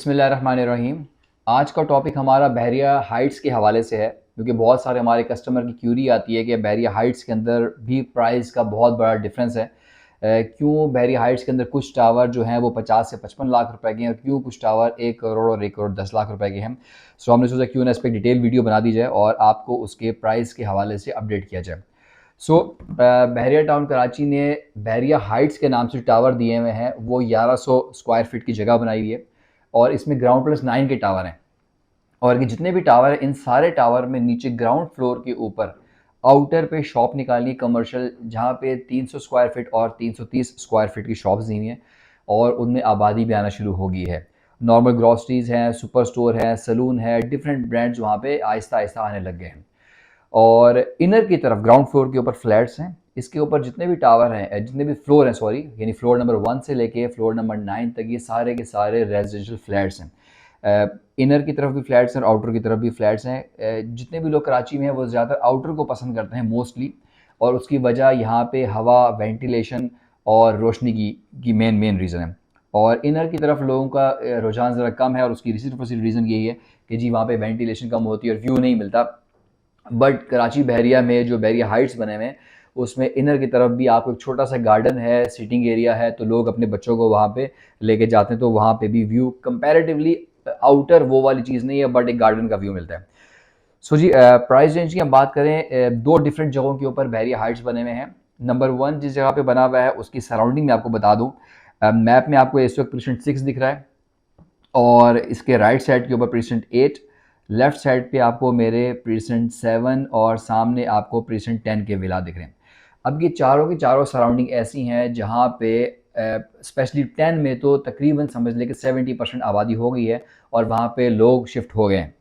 बिस्मिल्लाहिर्रहमानिर्रहीम। आज का टॉपिक हमारा बहरिया हाइट्स के हवाले से है, क्योंकि बहुत सारे हमारे कस्टमर की क्यूरी आती है कि बहरिया हाइट्स के अंदर भी प्राइस का बहुत बड़ा डिफरेंस है। क्यों बहरिया हाइट्स के अंदर कुछ टावर जो हैं वो 50 से 55 लाख रुपए के हैं और क्यों कुछ टावर 1 करोड़ और 1 करोड़ 10 लाख रुपए के हैं। सो हमने सोचा क्यों ना इस पर डिटेल वीडियो बना दी जाए और आपको उसके प्राइस के हवाले से अपडेट किया जाए। बहरिया टाउन कराची ने बहरिया हाइट्स के नाम से टावर दिए हुए हैं, वो 1100 स्क्वायर फीट की जगह बनाई हुई है और इसमें ग्राउंड+9 के टावर हैं। और ये जितने भी टावर हैं इन सारे टावर में नीचे ग्राउंड फ्लोर के ऊपर आउटर पे शॉप निकाली कमर्शियल, जहाँ पे 300 स्क्वायर फीट और 330 स्क्वायर फीट की शॉप्स दी हुई हैं और उनमें आबादी भी आना शुरू हो गई है। नॉर्मल ग्रॉसरीज हैं, सुपर स्टोर है, सलून है, डिफरेंट ब्रांड्स वहाँ पे आहिस्ता आहिस्ता आने लग गए हैं। और इनर की तरफ ग्राउंड फ्लोर के ऊपर फ्लैट्स हैं। इसके ऊपर जितने भी टावर हैं, जितने भी फ्लोर हैं, सॉरी, यानी फ्लोर नंबर 1 से लेके फ्लोर नंबर 9 तक ये सारे के सारे रेजिडेंशियल फ्लैट्स हैं। इनर की तरफ भी फ्लैट्स हैं और आउटर की तरफ भी फ्लैट्स हैं। जितने भी लोग कराची में हैं वो ज़्यादा आउटर को पसंद करते हैं मोस्टली, और उसकी वजह यहाँ पे हवा, वेंटिलेशन और रोशनी की मेन रीज़न है। और इनर की तरफ लोगों का रुझान ज़रा कम है और उसकी सिर्फ और सिर्फ रीज़न यही है कि जी वहाँ पे वेंटिलेशन कम होती है और व्यू नहीं मिलता। बट कराची बहरिया में जो बहरिया हाइट्स बने हुए हैं उसमें इनर की तरफ भी आपको एक छोटा सा गार्डन है, सिटिंग एरिया है, तो लोग अपने बच्चों को वहाँ पे लेके जाते हैं, तो वहाँ पे भी व्यू कंपैरेटिवली आउटर वो वाली चीज़ नहीं है, बट एक गार्डन का व्यू मिलता है। सो जी, प्राइस रेंज की हम बात करें, दो डिफरेंट जगहों के ऊपर बहरिया हाइट्स बने हुए हैं। नंबर 1 जिस जगह पे बना हुआ है उसकी सराउंडिंग में आपको बता दूँ, मैप में आपको इस वक्त प्रीसेंट 6 दिख रहा है और इसके राइट साइड के ऊपर प्रीसेंट 8, लेफ्ट साइड पे आपको मेरे प्रीसेंट 7 और सामने आपको प्रीसेंट 10 के विला दिख रहे हैं। अब ये चारों की चारों सराउंडिंग ऐसी हैं जहाँ पे स्पेशली 10 में तो तकरीबन समझ लें कि 70% आबादी हो गई है और वहाँ पे लोग शिफ्ट हो गए हैं।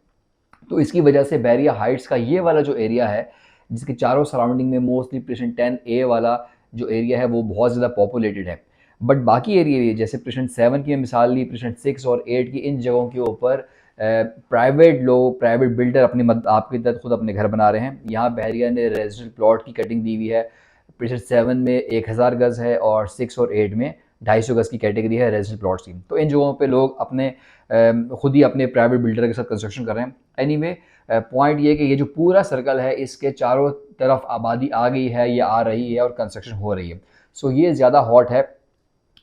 तो इसकी वजह से बहरिया हाइट्स का ये वाला जो एरिया है, जिसके चारों सराउंडिंग में मोस्टली प्रीसेंट 10A वाला जो एरिया है वो बहुत ज़्यादा पॉपुलेटेड है। बट बाकी एरिया जैसे प्रीसेंट 7 की मिसाल ली, प्रीसेंट 6 और 8 की, इन जगहों के ऊपर प्राइवेट लोग, प्राइवेट बिल्डर आपकी तरह खुद अपने घर बना रहे हैं। यहाँ बहरिया ने रेजिडेंशियल प्लॉट की कटिंग दी हुई है। प्रीसेंट 7 में 1000 गज़ है और 6 और 8 में 250 गज़ की कैटेगरी है रेजिडेंशियल प्लॉट्स की। तो इन जगहों पे लोग अपने खुद ही अपने प्राइवेट बिल्डर के साथ कंस्ट्रक्शन कर रहे हैं। एनीवे, पॉइंट ये कि ये जो पूरा सर्कल है इसके चारों तरफ आबादी आ गई है या आ रही है और कंस्ट्रक्शन हो रही है। सो ये ज़्यादा हॉट है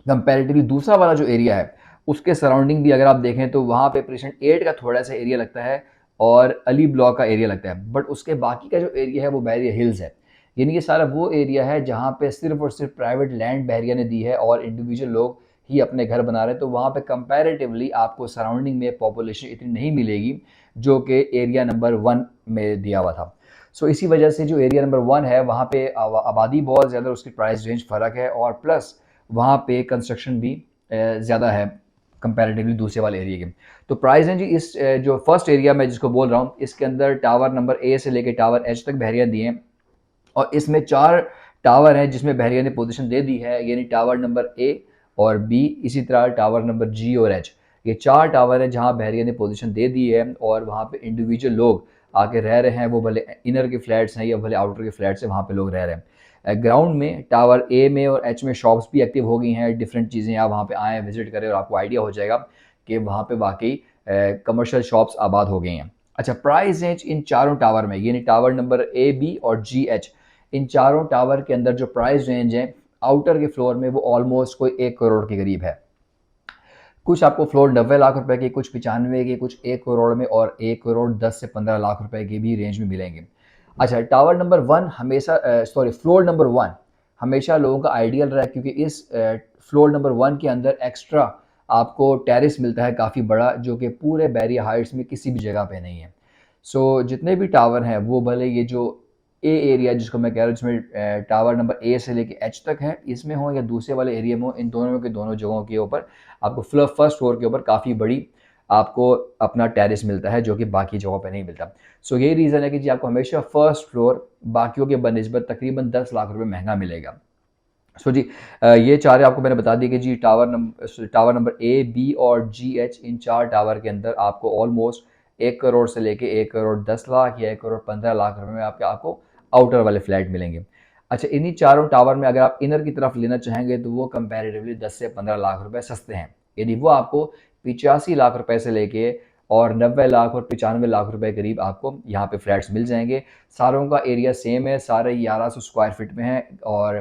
कंपैरेटिवली। दूसरा वाला जो एरिया है उसके सराउंडिंग भी अगर आप देखें तो वहाँ पे प्रीसेंट 8 का थोड़ा सा एरिया लगता है और अली ब्लॉक का एरिया लगता है, बट उसके बाकी का जो एरिया है वो बहरिया हिल्स है। यानी कि सारा वो एरिया है जहाँ पे सिर्फ और सिर्फ प्राइवेट लैंड बहरिया ने दी है और इंडिविजुअल लोग ही अपने घर बना रहे हैं। तो वहाँ पे कंपैरेटिवली आपको सराउंडिंग में पॉपुलेशन इतनी नहीं मिलेगी जो कि एरिया नंबर 1 में दिया हुआ था। सो इसी वजह से जो एरिया नंबर 1 है वहाँ पे आबादी बहुत ज़्यादा, उसकी प्राइस रेंज फ़र्क है और प्लस वहाँ पे कंस्ट्रक्शन भी ज़्यादा है कंपैरेटिवली दूसरे वाले एरिया के। तो प्राइस रेंज इस जो फर्स्ट एरिया में जिसको बोल रहा हूँ इसके अंदर टावर नंबर A से लेके टावर H तक बहरिया दिए हैं और इसमें 4 टावर हैं जिसमें बहरिया ने पोजीशन दे दी है, यानी टावर नंबर A और B, इसी तरह टावर नंबर G और H। ये 4 टावर हैं जहाँ बहरिया ने पोजीशन दे दी है और वहाँ पे इंडिविजुअल लोग आके रह रहे हैं, वो भले इनर के फ्लैट्स हैं या भले आउटर के फ्लैट्स हैं, वहाँ पे लोग रह रहे हैं। ग्राउंड में टावर A में और H में शॉप्स भी एक्टिव हो गई हैं, डिफरेंट चीज़ें, आप वहाँ पे आएँ, विजिट करें और आपको आइडिया हो जाएगा कि वहाँ पे वाकई कमर्शियल शॉप्स आबाद हो गई हैं। अच्छा, प्राइस रेंज इन चारों टावर में, यानी टावर नंबर A, B और G, H, इन चारों टावर के अंदर जो प्राइस रेंज है आउटर के फ्लोर में वो ऑलमोस्ट कोई 1 करोड़ के करीब है। कुछ आपको फ्लोर 90 लाख रुपए के, कुछ 95 के, कुछ 1 करोड़ में और 1 करोड़ 10 से 15 लाख रुपए के भी रेंज में मिलेंगे। अच्छा, टावर नंबर 1 हमेशा फ्लोर नंबर 1 हमेशा लोगों का आइडियल रहा है, क्योंकि इस फ्लोर नंबर 1 के अंदर एक्स्ट्रा आपको टेरेस मिलता है काफ़ी बड़ा, जो कि पूरे बहरिया हाइट्स में किसी भी जगह पे नहीं है। सो जितने भी टावर हैं वो भले ये जो ए एरिया जिसको मैं कह रहा हूँ, जिसमें टावर नंबर A से लेके H तक है, इसमें हो या दूसरे वाले एरिया में हो, इन दोनों के दोनों जगहों के ऊपर आपको फर्स्ट फ्लोर के ऊपर काफ़ी बड़ी आपको अपना टेरेस मिलता है, जो कि बाकी जगहों पे नहीं मिलता। सो यही रीज़न है कि जी आपको हमेशा फर्स्ट फ्लोर बाकियों के बनस्बत तकरीबन 10 लाख रुपए महंगा मिलेगा। सो जी, ये चार आपको मैंने बता दी कि जी टावर नंबर A, B और G, H, इन 4 टावर के अंदर आपको ऑलमोस्ट 1 करोड़ से लेके 1 करोड़ 10 लाख या 1 करोड़ 15 लाख रुपए में आपको आउटर वाले फ्लैट मिलेंगे। अच्छा, इन्हीं चारों टावर में अगर आप इनर की तरफ लेना चाहेंगे तो वो कंपैरेटिवली 10 से 15 लाख रुपए सस्ते हैं, यानी वो आपको 85 लाख रुपए से लेके और 90 लाख और 95 लाख रुपए करीब आपको यहाँ पे फ्लैट्स मिल जाएंगे। सारों का एरिया सेम है, सारे 1100 स्क्वायर फीट में है और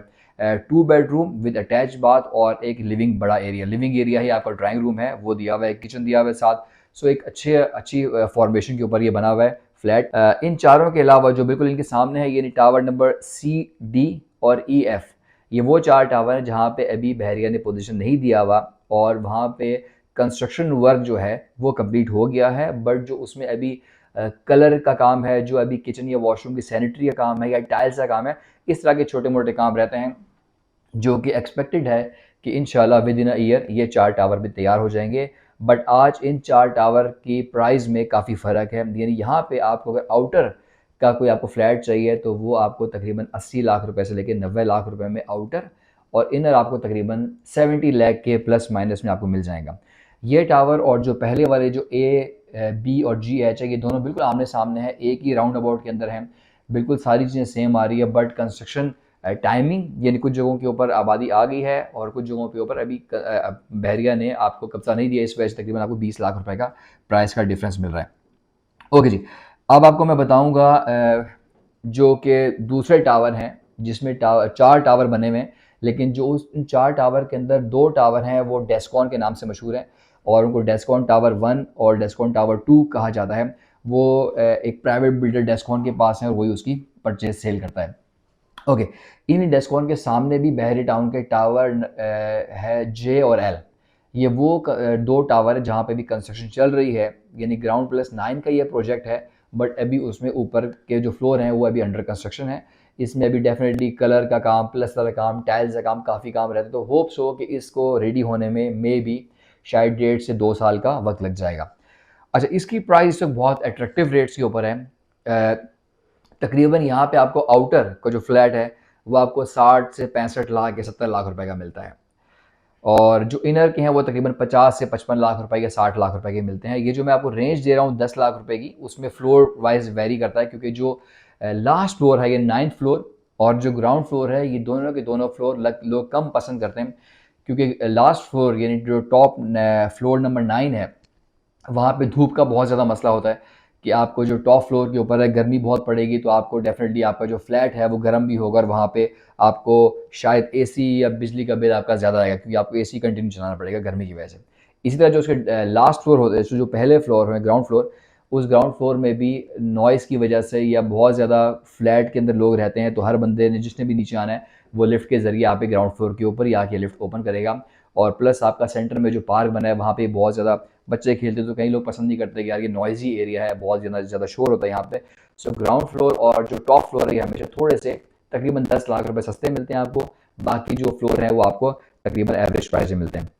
2 बेडरूम विद अटैच बाथ और एक लिविंग बड़ा एरिया, लिविंग एरिया ही आपका ड्राइंग रूम है वो दिया हुआ है, किचन दिया हुआ है साथ। सो एक अच्छी फॉर्मेशन के ऊपर ये बना हुआ है फ्लैट। इन चारों के अलावा जो बिल्कुल इनके सामने है ये टावर नंबर C, D और EF, ये वो 4 टावर हैं जहाँ पे अभी बहरिया ने पोजीशन नहीं दिया हुआ और वहाँ पे कंस्ट्रक्शन वर्क जो है वो कंप्लीट हो गया है, बट जो उसमें अभी कलर का काम है, जो अभी किचन या वॉशरूम की सैनिटरी का काम है या टाइल्स का काम है, इस तरह के छोटे मोटे काम रहते हैं जो कि एक्सपेक्टेड है कि इंशाल्लाह विद इन अ ईयर ये 4 टावर भी तैयार हो जाएंगे। बट आज इन 4 टावर की प्राइस में काफ़ी फ़र्क है, यानी यहाँ पे आपको अगर आउटर का कोई आपको फ्लैट चाहिए तो वो आपको तकरीबन 80 लाख रुपए से लेकर 90 लाख रुपए में आउटर, और इनर आपको तकरीबन 70 लाख के प्लस माइनस में आपको मिल जाएगा। ये टावर और जो पहले वाले जो A, B और GH है, ये दोनों बिल्कुल आमने सामने है, एक ही राउंड अबाउट के अंदर हैं, बिल्कुल सारी चीज़ें सेम आ रही है, बट कंस्ट्रक्शन टाइमिंग यानी कुछ जगहों के ऊपर आबादी आ गई है और कुछ जगहों के ऊपर अभी बहरिया ने आपको कब्जा नहीं दिया, इस वजह से तकरीबन आपको 20 लाख रुपए का प्राइस का डिफरेंस मिल रहा है। ओके जी, अब आपको मैं बताऊंगा जो कि दूसरे टावर हैं जिसमें 4 टावर बने हुए हैं, लेकिन जो उन 4 टावर के अंदर 2 टावर हैं वो डेस्कॉन के नाम से मशहूर हैं और उनको डेस्कॉन टावर 1 और डेस्कॉन टावर 2 कहा जाता है। वो एक प्राइवेट बिल्डर डेस्कॉन के पास है और वही उसकी परचेज सेल करता है। ओके, इन डेस्कॉन के सामने भी बहरी टाउन के टावर है J और L, ये वो 2 टावर है जहाँ पे भी कंस्ट्रक्शन चल रही है, यानी ग्राउंड प्लस 9 का ये प्रोजेक्ट है, बट अभी उसमें ऊपर के जो फ्लोर हैं वो अभी अंडर कंस्ट्रक्शन है। इसमें अभी डेफिनेटली कलर का काम, प्लस्तर का काम, टाइल्स का काम, काफ़ी काम रहता है, तो होप्स हो कि इसको रेडी होने में मे भी शायद 1.5 से 2 साल का वक्त लग जाएगा। अच्छा, इसकी प्राइस तो बहुत अट्रैक्टिव रेट्स के ऊपर है। तकरीबन यहाँ पे आपको आउटर का जो फ्लैट है वो आपको 60 से 65 लाख या 70 लाख रुपए का मिलता है, और जो इनर के हैं वो तकरीबन 50 से 55 लाख रुपए या 60 लाख रुपए के मिलते हैं। ये जो मैं आपको रेंज दे रहा हूँ 10 लाख रुपए की, उसमें फ्लोर वाइज वेरी करता है, क्योंकि जो लास्ट फ्लोर है ये 9th फ्लोर और जो ग्राउंड फ्लोर है ये दोनों के दोनों फ्लोर लोग कम पसंद करते हैं, क्योंकि लास्ट फ्लोर यानी जो टॉप फ्लोर नंबर 9 है वहाँ पे धूप का बहुत ज़्यादा मसला होता है कि आपको जो टॉप फ्लोर के ऊपर है गर्मी बहुत पड़ेगी, तो आपको डेफिनेटली आपका जो फ्लैट है वो गर्म भी होगा और वहाँ पे आपको शायद एसी या बिजली का बिल आपका ज़्यादा आएगा, क्योंकि आपको एसी कंटिन्यू चलाना पड़ेगा गर्मी की वजह से। इसी तरह जो उसके लास्ट फ्लोर होते हैं, जो पहले फ्लोर है ग्राउंड फ्लोर, उस ग्राउंड फ्लोर में भी नॉइज़ की वजह से या बहुत ज़्यादा फ्लैट के अंदर लोग रहते हैं, तो हर बंदे ने जिसने भी नीचे आना है वो लिफ्ट के ज़रिए आप ग्राउंड फ्लोर के ऊपर ही आके लिफ्ट ओपन करेगा। और प्लस आपका सेंटर में जो पार्क बना है वहाँ पे बहुत ज़्यादा बच्चे खेलते, तो कई लोग पसंद नहीं करते कि यार ये नॉइजी एरिया है, बहुत ज़्यादा शोर होता है यहाँ पे। सो ग्राउंड फ्लोर और जो टॉप फ्लोर है ये हमेशा थोड़े से तकरीबन 10 लाख रुपए सस्ते मिलते हैं आपको, बाकी जो फ्लोर है वो आपको तकरीबन एवरेज प्राइस में मिलते हैं।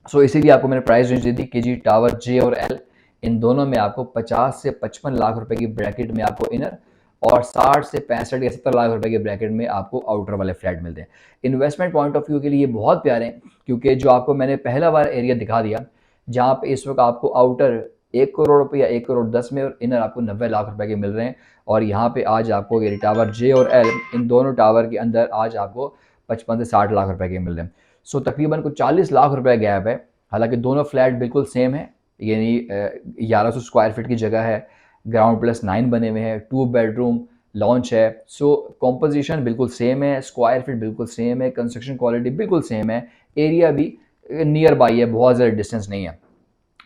सो इसीलिए आपको मैंने प्राइस रेंज दी थी कि जी टावर J और L इन दोनों में आपको 50 से 55 लाख रुपए की ब्रैकेट में आपको इनर और 60 से 65 या 70 लाख रुपए के ब्रैकेट में आपको आउटर वाले फ्लैट मिलते हैं। इन्वेस्टमेंट पॉइंट ऑफ व्यू के लिए बहुत प्यारे हैं, क्योंकि जो आपको मैंने पहला बार एरिया दिखा दिया जहाँ पे इस वक्त आपको आउटर 1 करोड़ रुपये या 1 करोड़ 10 में और इनर आपको 90 लाख रुपए के मिल रहे हैं, और यहाँ पे आज आपको ये टावर J और L इन दोनों टावर के अंदर आज आपको 55 से 60 लाख रुपए के मिल रहे हैं। सो तकरीबन कुछ 40 लाख रुपए गैप है, हालांकि दोनों फ्लैट बिल्कुल सेम है, यानी 1100 स्क्वायर फीट की जगह है, ग्राउंड प्लस 9 बने हुए हैं, 2 बेडरूम लॉन्च है। सो कॉम्पोजिशन बिल्कुल सेम है, स्क्वायर फीट बिल्कुल सेम है, कंस्ट्रक्शन क्वालिटी बिल्कुल सेम है, एरिया भी नियर बाई है, बहुत ज़्यादा डिस्टेंस नहीं है।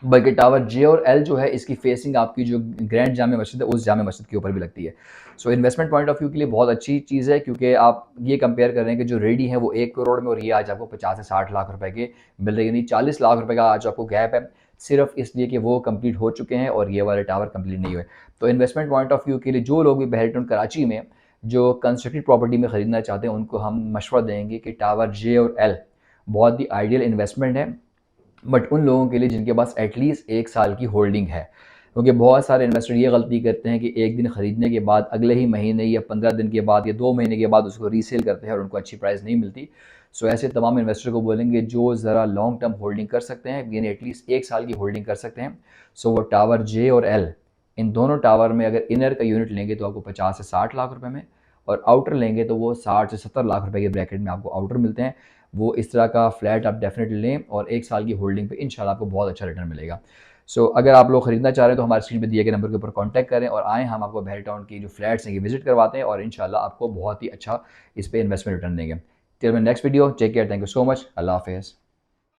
बल्कि टावर J और L जो है इसकी फेसिंग आपकी जो ग्रैंड जामे मस्जिद है उस जामे मस्जिद के ऊपर भी लगती है। So investment point of view के लिए बहुत अच्छी चीज़ है, क्योंकि आप ये कंपेयर कर रहे हैं कि जो रेडी है वो 1 करोड़ में और ये आज आपको 50 से 60 लाख रुपए के मिल रहे हैं, यानी 40 लाख रुपए का आज आपको गैप है, सिर्फ इसलिए कि वो कंप्लीट हो चुके हैं और ये वाले टावर कंप्लीट नहीं हुए। तो इन्वेस्टमेंट पॉइंट ऑफ व्यू के लिए जो लोग भी बहरी टाउन कराची में जो कंस्ट्रक्टेड प्रॉपर्टी में ख़रीदना चाहते हैं उनको हम मशवरा देंगे कि टावर J और L बहुत ही आइडियल इन्वेस्टमेंट है, बट उन लोगों के लिए जिनके पास एटलीस्ट 1 साल की होल्डिंग है, क्योंकि बहुत सारे इन्वेस्टर ये गलती करते हैं कि एक दिन ख़रीदने के बाद अगले ही महीने या 15 दिन के बाद या 2 महीने के बाद उसको रीसेल करते हैं और उनको अच्छी प्राइस नहीं मिलती। सो ऐसे तमाम इन्वेस्टर को बोलेंगे जो ज़रा लॉन्ग टर्म होल्डिंग कर सकते हैं, यानी एटलीस्ट 1 साल की होल्डिंग कर सकते हैं, सो वो टावर J और L इन दोनों टावर में अगर इनर का यूनिट लेंगे तो आपको 50 से 60 लाख रुपये में, और आउटर लेंगे तो वो 60 से 70 लाख रुपए के ब्रैकेट में आपको आउटर मिलते हैं। वो इस तरह का फ्लैट आप डेफिनेटली लें और 1 साल की होल्डिंग पे इंशाल्लाह आपको बहुत अच्छा रिटर्न मिलेगा। अगर आप लोग खरीदना चाह रहे हैं तो हमारे स्क्रीन पे दिए गए नंबर के ऊपर कॉन्टैक्ट करें और आएँ, हम आपको बहरी टाउन की जो फ्लैट्स हैं ये विजिट करवाते हैं और इंशाल्लाह आपको बहुत ही अच्छा इस पे इन्वेस्टमेंट रिटर्न देंगे। Till my next video, take care, thank you so much, अल्लाह हाफ़िज़।